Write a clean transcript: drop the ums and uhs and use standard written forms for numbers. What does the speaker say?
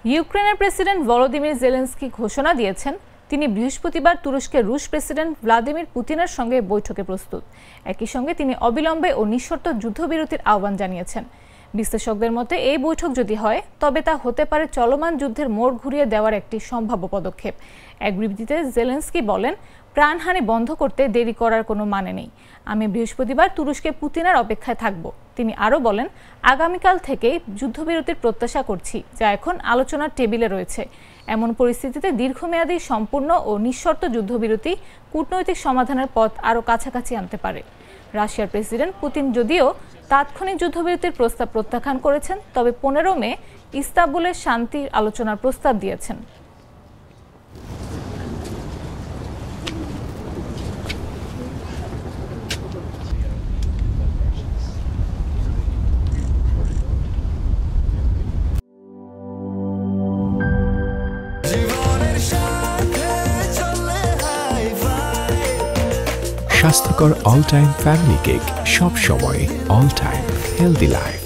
ইউক্রেনের president Volodymyr Zelensky ঘোষণা দিয়েছেন তিনি বৃহস্পতিবার তুরস্কের রুশ প্রেসিডেন্ট ভ্লাদিমির পুতিনের সঙ্গে বৈঠকে প্রস্তুত। একই সঙ্গে তিনি অবিলম্বে ও নিঃশর্ত যুদ্ধবিরতির আহ্বান জানিয়েছেন। বিশ্লেষকদের মতে এই বৈঠক যদি হয় তবে তা হতে পারে চলমান যুদ্ধের মোড় ঘুরিয়ে দেওয়ার একটি সম্ভাব্য পদক্ষেপ। এক বিবৃতিতে জেলেনস্কি বলেন, প্রাণহানি বন্ধ করতে দেরি করার কোনো মানে নেই। আমি বৃহস্পতিবার তুরস্কে পুতিনের অপেক্ষায় থাকব। তিনি আরও বলেন, আগামীকাল থেকেই যুদ্ধবিরতির প্রত্যাশা করছি, যা এখন আলোচনার টেবিলে রয়েছে। এমন পরিস্থিতিতে দীর্ঘমেয়াদী সম্পূর্ণ ও নিঃশর্ত যুদ্ধবিরতি কূটনৈতিক সমাধানের পথ আরও কাছাকাছি আনতে পারে। রাশিয়ার প্রেসিডেন্ট পুতিন যদিও তাৎক্ষণিক যুদ্ধবিরতির প্রস্তাব প্রত্যাখ্যান করেছেন, তবে 15 মে ইস্তাম্বুলের শান্তির আলোচনার প্রস্তাব দিয়েছেন। স্বাস্থ্যকর অল টাইম ফ্যামিলি কেক, সব সময় অল টাইম হেলদি লাইফ।